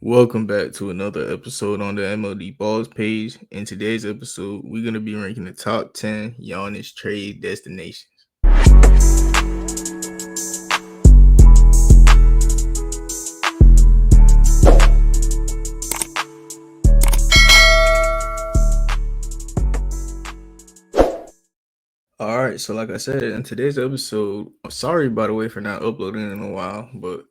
Welcome back to another episode on the MLD Balls page. In today's episode, we're going to be ranking the top 10 Giannis trade destinations. All right, so like I said, in today's episode, I'm sorry by the way for not uploading in a while, but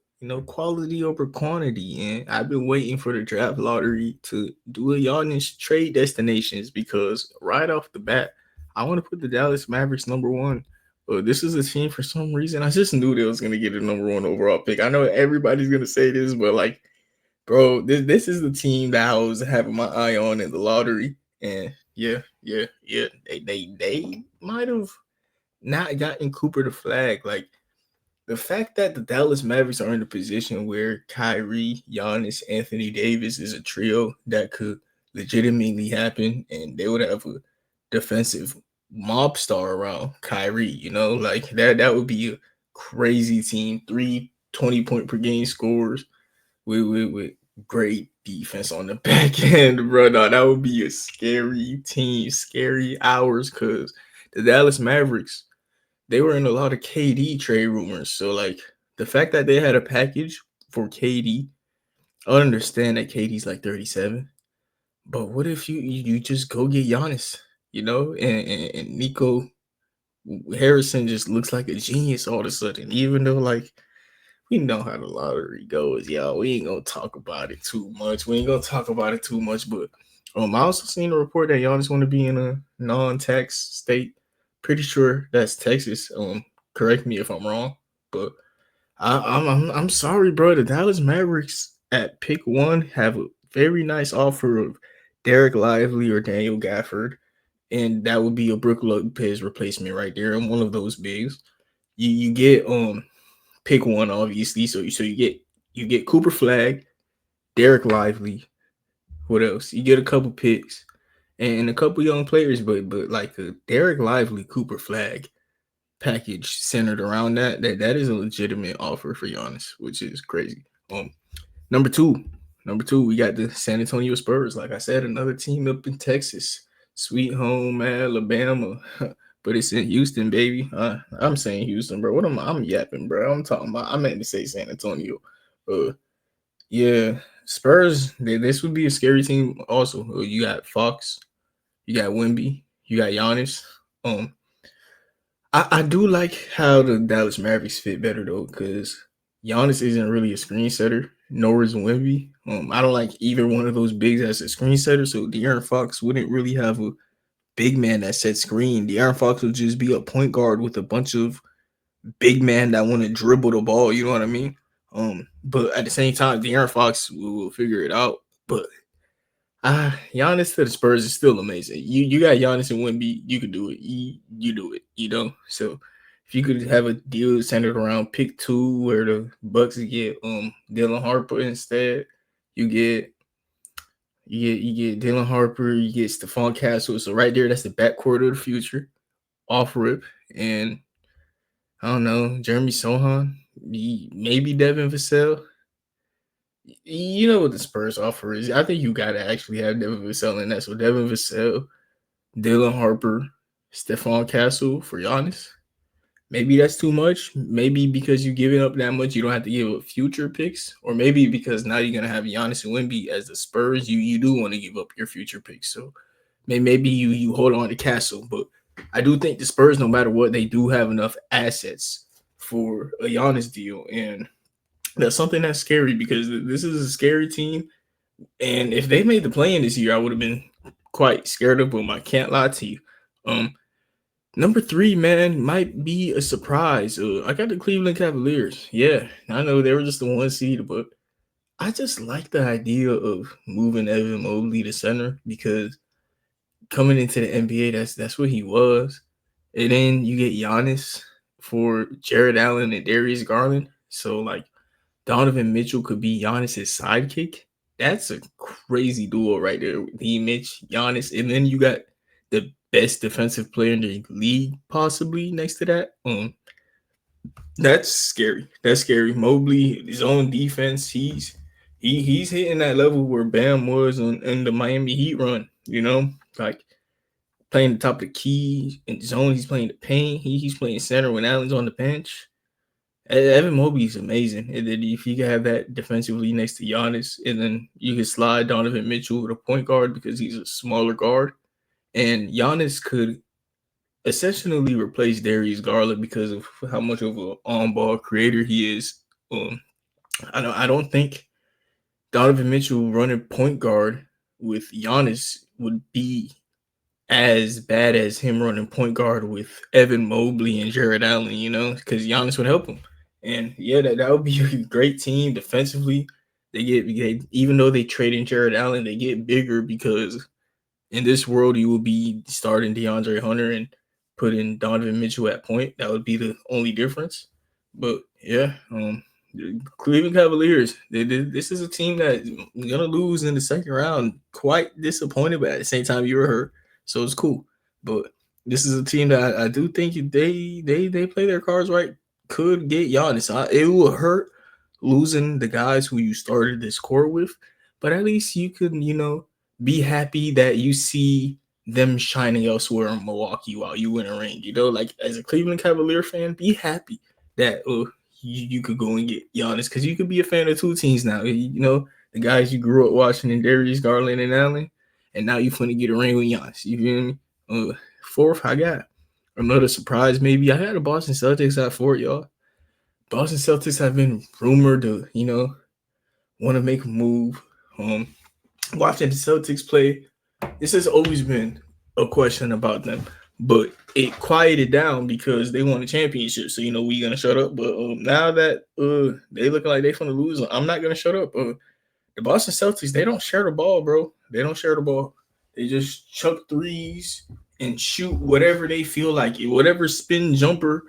quality over quantity. And I've been waiting for the draft lottery to do a Giannis trade destinations because right off the bat, I want to put the Dallas Mavericks number one. But this is a team for some reason. I just knew they was gonna get a number one overall pick. I know everybody's gonna say this, but like, bro, this is the team that I was having my eye on in the lottery. And yeah. They might have not gotten Cooper the flag. Like the fact that the Dallas Mavericks are in a position where Kyrie, Giannis, Anthony Davis is a trio that could legitimately happen, and they would have a defensive mob star around Kyrie. Like that would be a crazy team. 3 20-point per game scores with great defense on the back end, bro. No, that would be a scary team, scary hours, because the Dallas Mavericks, they were in a lot of KD trade rumors. So like the fact that they had a package for KD, I understand that KD's like 37, but what if you just go get Giannis, and Nico Harrison just looks like a genius all of a sudden, even though like we know how the lottery goes, y'all. We ain't gonna talk about it too much. But I also seen a report that Giannis want to be in a non-tax state. Pretty sure that's Texas. Correct me if I'm wrong, but I'm sorry, bro. The Dallas Mavericks at pick one have a very nice offer of Derek Lively or Daniel Gafford, and that would be a Brook Lopez replacement right there. I'm one of those bigs. You get pick one, obviously. So you get Cooper Flag, Derek Lively. What else? You get a couple picks and a couple young players, but like a Derek Lively, Cooper Flag package centered around that is a legitimate offer for Giannis, which is crazy. Um, number two, we got the San Antonio Spurs. Like I said, another team up in Texas, sweet home Alabama. But it's in Houston, baby. I'm saying Houston, bro. What am I'm yapping, bro? I'm talking about. I meant to say San Antonio. Uh, yeah, Spurs. This would be a scary team. Also, you got Fox, you got Wemby, you got Giannis. Um, I do like how the Dallas Mavericks fit better though, because Giannis isn't really a screen setter, nor is Wemby. I don't like either one of those bigs as a screen setter. So De'Aaron Fox wouldn't really have a big man that set screen. De'Aaron Fox would just be a point guard with a bunch of big men that want to dribble the ball. You know what I mean? But at the same time, De'Aaron Fox will figure it out. But Giannis to the Spurs is still amazing. You got Giannis and Wemby, you could do it. You do it. So if you could have a deal centered around pick two, where the Bucks get Dylan Harper instead, you get you get Dylan Harper, you get Stephon Castle. So right there, that's the backcourt of the future. Off rip, and I don't know, Jeremy Sohan, maybe Devin Vassell. You know what the Spurs offer is. I think you gotta actually have Devin Vassell in that. So Devin Vassell, Dylan Harper, Stephon Castle for Giannis. Maybe that's too much. Maybe because you're giving up that much, you don't have to give up future picks. Or maybe because now you're gonna have Giannis and Wemby as the Spurs, you do want to give up your future picks. So maybe you hold on to Castle. But I do think the Spurs, no matter what, they do have enough assets for a Giannis deal. And that's something that's scary because this is a scary team. And if they made the play in this year, I would have been quite scared of them. I can't lie to you. Um, Number three, man, might be a surprise. I got the Cleveland Cavaliers. Yeah, I know they were just the one seed, but I just like the idea of moving Evan Mobley to center because coming into the NBA, that's what he was. And then you get Giannis for Jared Allen and Darius Garland. So like Donovan Mitchell could be Giannis's sidekick. That's a crazy duo right there. He, Mitch, Giannis, and then you got the best defensive player in the league, possibly next to that. That's scary. That's scary. Mobley, his own defense. He's hitting that level where Bam was in the Miami Heat run. Like playing the top of the key in zone. He's playing the paint. He's playing center when Allen's on the bench. Evan Mobley is amazing. And then if you can have that defensively next to Giannis, and then you can slide Donovan Mitchell with a point guard because he's a smaller guard, and Giannis could essentially replace Darius Garland because of how much of an on-ball creator he is. Um, I don't think Donovan Mitchell running point guard with Giannis would be as bad as him running point guard with Evan Mobley and Jared Allen, because Giannis would help him. And yeah, that would be a great team defensively. Even though they traded Jared Allen, they get bigger because in this world you will be starting DeAndre Hunter and putting Donovan Mitchell at point. That would be the only difference. But yeah, the Cleveland Cavaliers. This is a team that's gonna lose in the second round. Quite disappointed, but at the same time you were hurt, so it's cool. But this is a team that I do think they play their cards right. Could get Giannis. It will hurt losing the guys who you started this core with, but at least you can be happy that you see them shining elsewhere in Milwaukee while you win a ring. Like as a Cleveland Cavalier fan, be happy that you could go and get Giannis because you could be a fan of two teams now. The guys you grew up watching in Darius Garland and Allen, and now you finna get a ring with Giannis. You feel me? Fourth, I got another surprise. Maybe I got the Boston Celtics at four, y'all. Boston Celtics have been rumored to, want to make a move. Watching the Celtics play, this has always been a question about them, but it quieted down because they won the championship. So we gonna shut up. But now that they looking like they finna lose, I'm not gonna shut up. The Boston Celtics, they don't share the ball, bro. They don't share the ball. They just chuck threes and shoot whatever they feel like. Whatever spin jumper,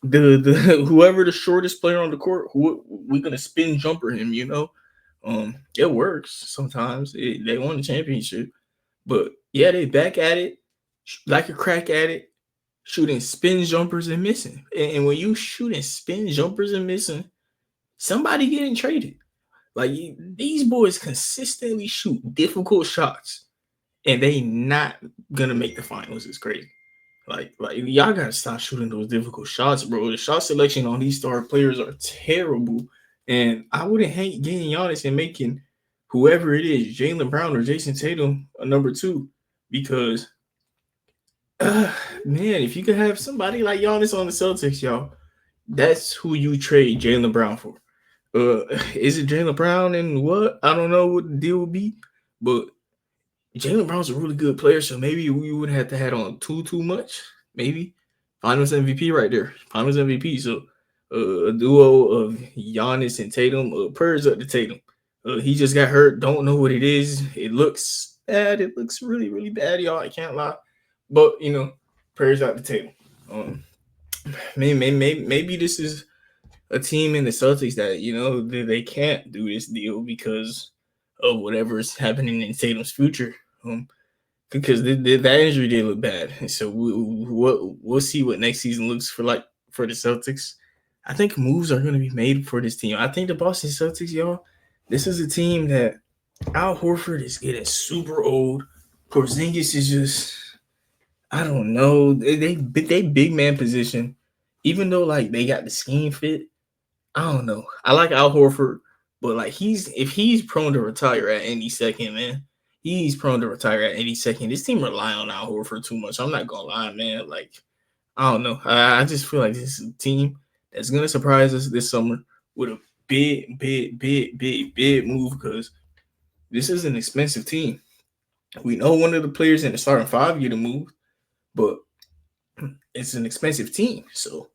the whoever the shortest player on the court, we're gonna spin jumper him. It works sometimes. They won the championship, but yeah, they back at it like a crack at it, shooting spin jumpers and missing. And when you shooting spin jumpers and missing, somebody getting traded. Like these boys consistently shoot difficult shots, and they not gonna make the finals. It's crazy. Like y'all gotta stop shooting those difficult shots, bro. The shot selection on these star players are terrible, and I wouldn't hate getting Giannis and making whoever it is, Jaylen Brown or Jason Tatum, a number two, because man, if you could have somebody like Giannis on the Celtics, y'all, that's who you trade Jaylen Brown for. Is it Jaylen Brown and what? I don't know what the deal would be, but Jaylen Brown's a really good player, so maybe we wouldn't have to have on too much. Maybe Finals MVP right there, Finals MVP. So a duo of Giannis and Tatum. Prayers up to Tatum. He just got hurt. Don't know what it is. It looks bad. It looks really really bad, y'all. I can't lie, but prayers out to Tatum. Maybe this is a team in the Celtics that they can't do this deal because of whatever is happening in Tatum's future. Because that injury did look bad, and so we'll see what next season looks for the Celtics. I think moves are going to be made for this team. I think the Boston Celtics, y'all, this is a team that Al Horford is getting super old. Porzingis is just, I don't know. They big man position, even though they got the scheme fit. I don't know. I like Al Horford, but if he's prone to retire at any second, man. He's prone to retire at any second. This team rely on Al Horford too much. I'm not gonna lie, man. I don't know. I just feel like this is a team that's gonna surprise us this summer with a big move because this is an expensive team. We know one of the players in the starting five get a move, but it's an expensive team. So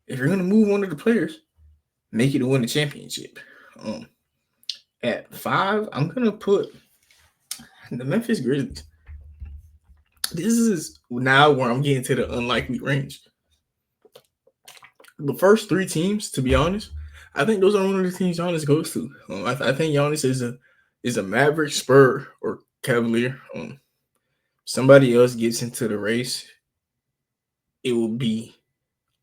if you're gonna move one of the players, make it to win the championship. At 5, I'm gonna put the Memphis Grizzlies. This is now where I'm getting to the unlikely range. The first 3 teams, to be honest, I think those are one of the teams Giannis goes to. I think Giannis is a Maverick, Spur, or Cavalier. Somebody else gets into the race, it will be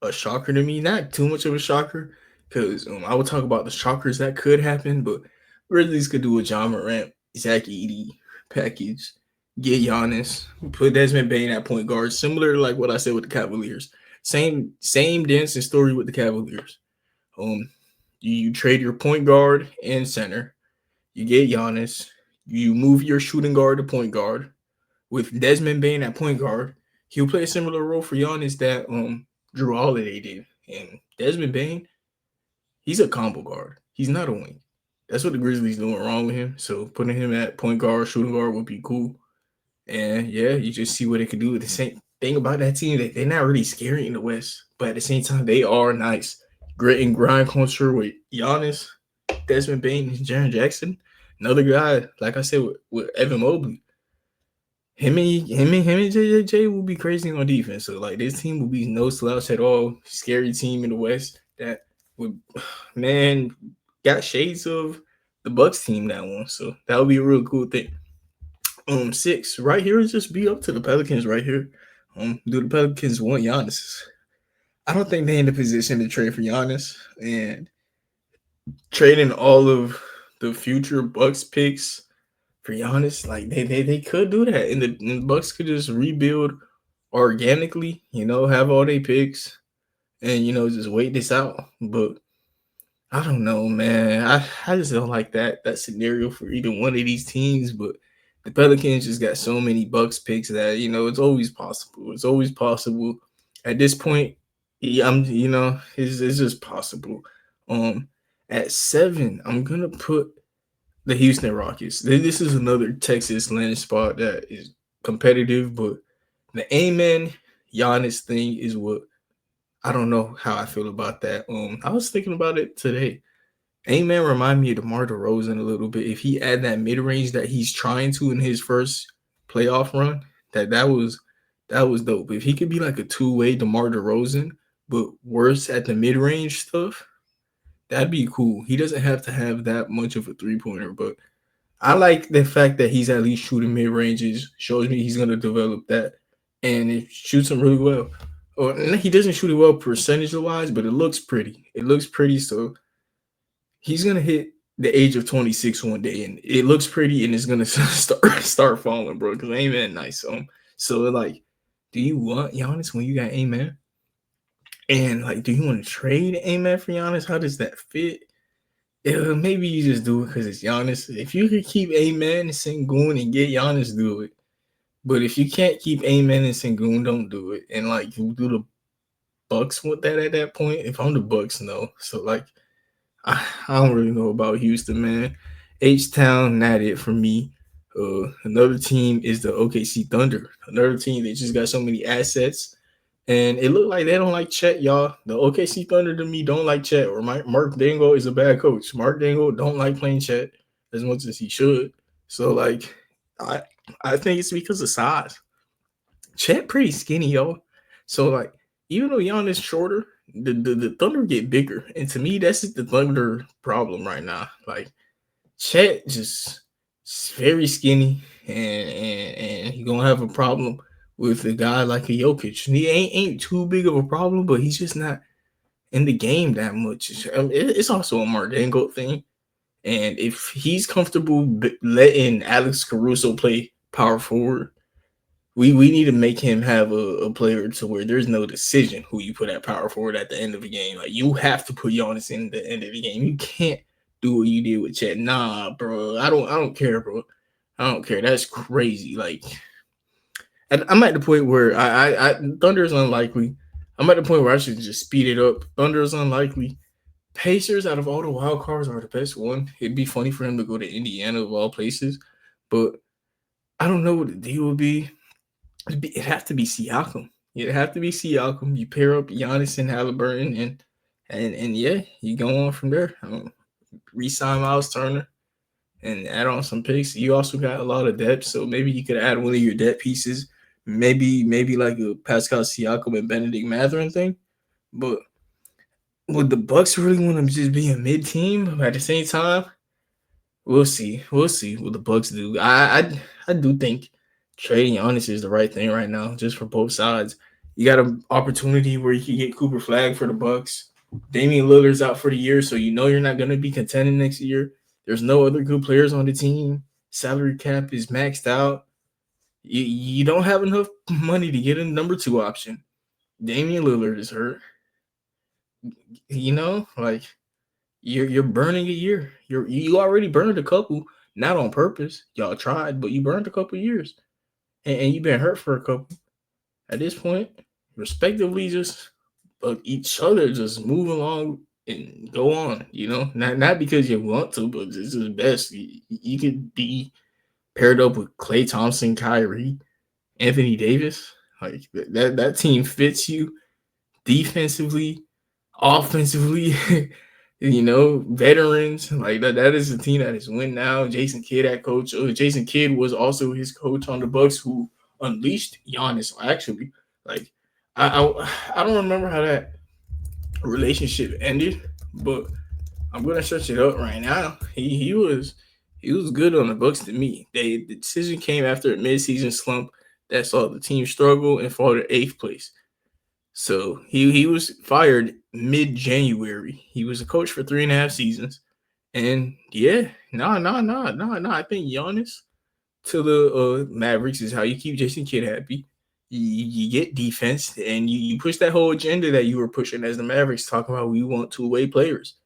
a shocker to me. Not too much of a shocker, because I will talk about the shockers that could happen, but Grizzlies could do a John Morant, Zach Edey package, get Giannis, put Desmond Bain at point guard, similar to like what I said with the Cavaliers. Same dancing story with the Cavaliers. Um, you trade your point guard and center. You get Giannis. You move your shooting guard to point guard with Desmond Bain at point guard. He'll play a similar role for Giannis that Drew Holiday did. And Desmond Bain, he's a combo guard. He's not a wing. That's what the Grizzlies doing wrong with him. So putting him at point guard, shooting guard would be cool. And yeah, you just see what they can do. The same thing about that team, that they're not really scary in the West, but at the same time, they are nice. Grit and grind culture with Giannis, Desmond Bain, and Jaren Jackson. Another guy, like I said, with Evan Mobley. Him and JJJ will be crazy on defense. So like this team will be no slouch at all. Scary team in the West that would, man, got shades of the Bucks team that one. So that would be a real cool thing. 6 right here is just be up to the Pelicans right here. Do the Pelicans want Giannis? I don't think they're in the position to trade for Giannis, and trading all of the future Bucks picks for Giannis, like they could do that, and the Bucks could just rebuild organically, have all their picks, and just wait this out. But I don't know, man. I just don't like that scenario for either one of these teams. But the Pelicans just got so many Bucks picks that it's always possible. It's always possible. At this point, it's just possible. At 7, I'm gonna put the Houston Rockets. This is another Texas landing spot that is competitive, but the Amen Giannis thing is what I don't know how I feel about that. I was thinking about it today. Amen remind me of DeMar DeRozan a little bit. If he add that mid range that he's trying to in his first playoff run, that was dope. If he could be like a 2-way DeMar DeRozan, but worse at the mid range stuff, that'd be cool. He doesn't have to have that much of a 3-pointer, but I like the fact that he's at least shooting mid ranges. Shows me he's gonna develop that, and it shoots him really well. Or he doesn't shoot it well percentage wise, but it looks pretty. It looks pretty, so he's gonna hit the age of 26 one day, and it looks pretty, and it's gonna start falling, bro. Because Amen nice. So like, do you want Giannis when you got Amen? And like, do you want to trade Amen for Giannis? How does that fit? Maybe you just do it because it's Giannis. If you could keep Amen and Sengun and get Giannis, do it. But if you can't keep Amen and Sengun, don't do it. And like, you do the Bucks want that at that point? If I'm the Bucks, no. So like, I don't really know about Houston, man. H-Town, not it for me. Another team is the OKC Thunder. Another team that just got so many assets. And it looked like they don't like Chet, y'all. The OKC Thunder to me don't like Chet. Or Mark Dangle is a bad coach. Mark Dangle don't like playing Chet as much as he should. So like, I think it's because of size. Chet pretty skinny, yo. So like, even though Giannis shorter, the Thunder get bigger. And to me, that's just the Thunder problem right now. Like, Chet just very skinny, and he gonna have a problem with a guy like a Jokic. He ain't too big of a problem, but he's just not in the game that much. It's also a Mark Dangle thing. And if he's comfortable letting Alex Caruso play power forward, we need to make him have a player to where there's no decision who you put at power forward at the end of the game. Like, you have to put Giannis in the end of the game. You can't do what you did with Chet. Nah, bro. I don't care, bro. I don't care. That's crazy. Like, I'm at the point where I Thunder is unlikely. I'm at the point where I should just speed it up. Thunder is unlikely. Pacers, out of all the wild cards, are the best one. It'd be funny for him to go to Indiana of all places, but I don't know what the deal would be. It'd have to be Siakam. It'd have to be Siakam. You pair up Giannis and Halliburton, and yeah, you go on from there. Re-sign Miles Turner and add on some picks. You also got a lot of depth, so maybe you could add one of your depth pieces. Maybe like a Pascal Siakam and Benedict Mathurin thing. But would the Bucks really want to just be a mid-team at the same time? We'll see. We'll see what the Bucks do. I do think trading Giannis is the right thing right now, just for both sides. You got an opportunity where you can get Cooper Flag for the Bucks. Damian Lillard's out for the year, so you know you're not going to be contending next year. There's no other good players on the team. Salary cap is maxed out. You don't have enough money to get a number 2 option. Damian Lillard is hurt. Like you're burning a year. You already burned a couple, not on purpose. Y'all tried, but you burned a couple years, and you've been hurt for a couple. At this point, respectively, just each other, just move along and go on. Not because you want to, but this is best. You could be paired up with Klay Thompson, Kyrie, Anthony Davis. Like that team fits you defensively, offensively. Veterans like that is a team that is win now. Jason Kidd at coach. Jason Kidd was also his coach on the Bucks, who unleashed Giannis. Actually, like I don't remember how that relationship ended, but I'm gonna search it up right now. He was good on the Bucks to me. The decision came after a midseason slump that saw the team struggle and fall to 8th place. So he was fired mid-January. He was a coach for 3.5 seasons. And yeah, no. I think Giannis to the Mavericks is how you keep Jason Kidd happy. You get defense, and you push that whole agenda that you were pushing as the Mavericks, talking about we want two-way players.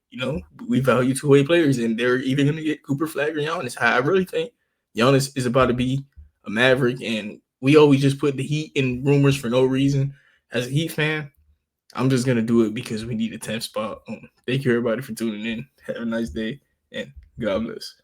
We value two-way players, and they're either going to get Cooper Flag or Giannis. I really think Giannis is about to be a Maverick, and we always just put the Heat in rumors for no reason. As a Heat fan, I'm just going to do it because we need a 10th spot. Thank you, everybody, for tuning in. Have a nice day, and God bless.